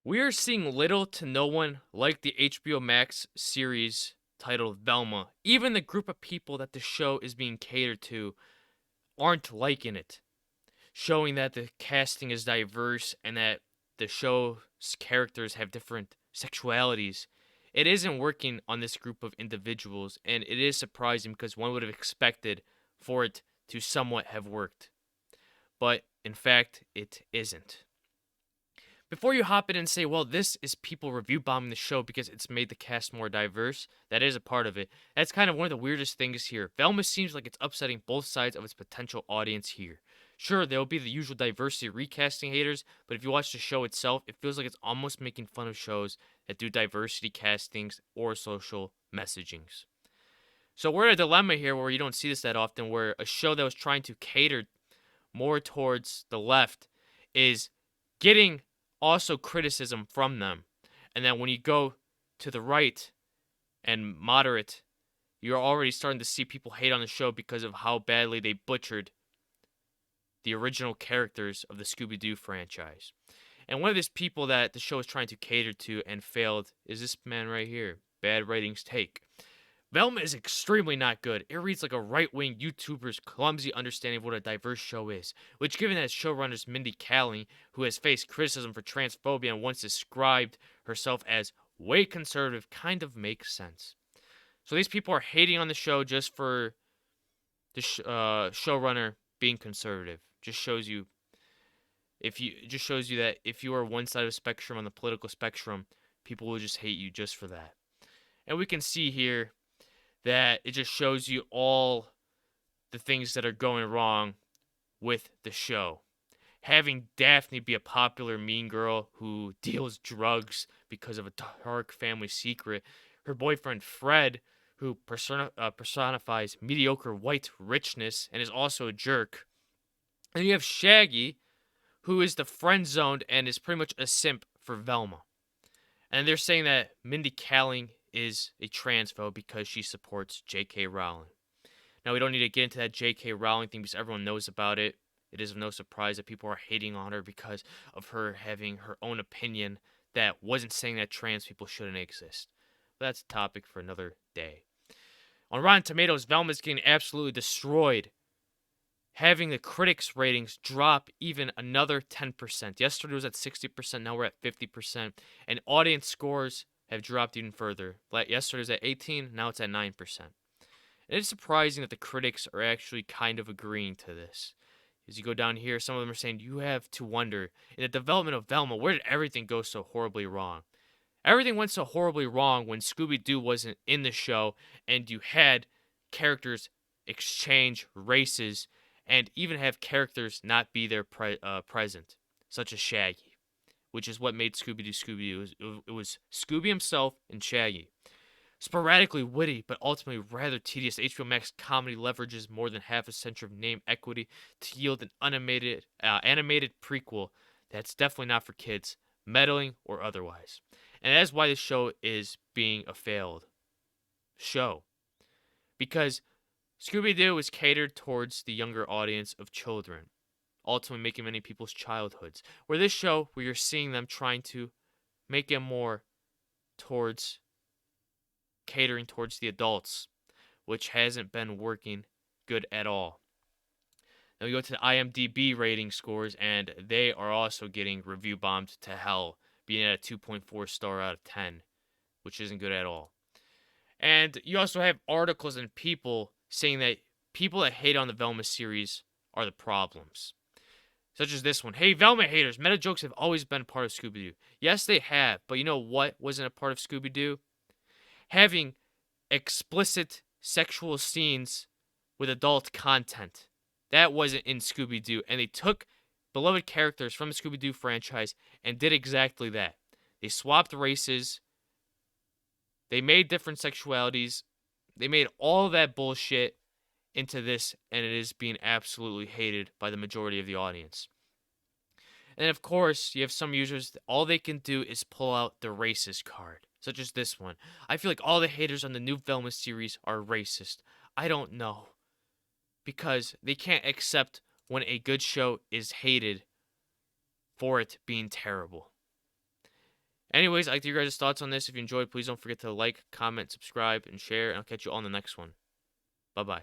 We are seeing little to no one like the HBO Max series titled Velma. Even the group of people that the show is being catered to aren't liking it, showing that the casting is diverse and that the show's characters have different sexualities. It isn't working on this group of individuals, and it is surprising because one would have expected for it to somewhat have worked. But in fact, it isn't. Before you hop in and say, well, this is people review bombing the show because it's made the cast more diverse, that is a part of it. That's kind of one of the weirdest things here. Velma seems like it's upsetting both sides of its potential audience here. Sure, there will be the usual diversity recasting haters, but if you watch the show itself, it feels like it's almost making fun of shows that do diversity castings or social messagings. So we're in a dilemma here where you don't see this that often, where a show that was trying to cater more towards the left is getting also criticism from them. And then when you go to the right and moderate, you're already starting to see people hate on the show because of how badly they butchered the original characters of the Scooby Doo franchise. And one of these people that the show is trying to cater to and failed is this man right here. Bad ratings take. Velma is extremely not good. It reads like a right-wing YouTuber's clumsy understanding of what a diverse show is, which given that its showrunner's Mindy Kaling, who has faced criticism for transphobia and once described herself as way conservative, kind of makes sense. So these people are hating on the show just for the showrunner being conservative. Just shows you that if you are one side of the spectrum on the political spectrum, people will just hate you just for that. And we can see here that it just shows you all the things that are going wrong with the show. Having Daphne be a popular mean girl who deals drugs because of a dark family secret, her boyfriend Fred, who personifies mediocre white richness and is also a jerk, and you have Shaggy, who is the friend zoned and is pretty much a simp for Velma. And they're saying that Mindy Kaling is a transphobe because she supports J.K. Rowling. Now, we don't need to get into that J.K. Rowling thing because everyone knows about it. It is of no surprise that people are hating on her because of her having her own opinion that wasn't saying that trans people shouldn't exist. But that's a topic for another day. On Rotten Tomatoes, Velma's getting absolutely destroyed, having the critics' ratings drop even another 10%. Yesterday was at 60%, now we're at 50%. And audience scores have dropped even further. Yesterday was at 18, now it's at 9%. It is surprising that the critics are actually kind of agreeing to this. As you go down here, some of them are saying you have to wonder, in the development of Velma, where did everything go so horribly wrong? Everything went so horribly wrong when Scooby Doo wasn't in the show and you had characters exchange races and even have characters not be there present, such as Shaggy, which is what made Scooby Doo Scooby Doo. It was Scooby himself and Shaggy. Sporadically witty, but ultimately rather tedious, HBO Max comedy leverages more than half a century of name equity to yield an animated prequel that's definitely not for kids, meddling or otherwise. And that is why this show is being a failed show. Because Scooby Doo is catered towards the younger audience of children, ultimately making many people's childhoods. Where this show, where you're seeing them trying to make it more towards catering towards the adults, which hasn't been working good at all. Then we go to the IMDb rating scores, and they are also getting review bombed to hell, being at a 2.4 star out of 10, which isn't good at all. And you also have articles and people saying that people that hate on the Velma series are the problems. Such as this one. Hey, Velma haters, meta jokes have always been a part of Scooby Doo. Yes, they have, but you know what wasn't a part of Scooby Doo? Having explicit sexual scenes with adult content. That wasn't in Scooby Doo. And they took beloved characters from the Scooby Doo franchise and did exactly that. They swapped races. They made different sexualities. They made all that bullshit into this, and it is being absolutely hated by the majority of the audience. And of course, you have some users, all they can do is pull out the racist card, such as this one. I feel like all the haters on the new Velma series are racist. I don't know. Because they can't accept when a good show is hated for it being terrible. Anyways, I like to hear your guys' thoughts on this. If you enjoyed, please don't forget to like, comment, subscribe, and share. And I'll catch you all in the next one. Bye bye.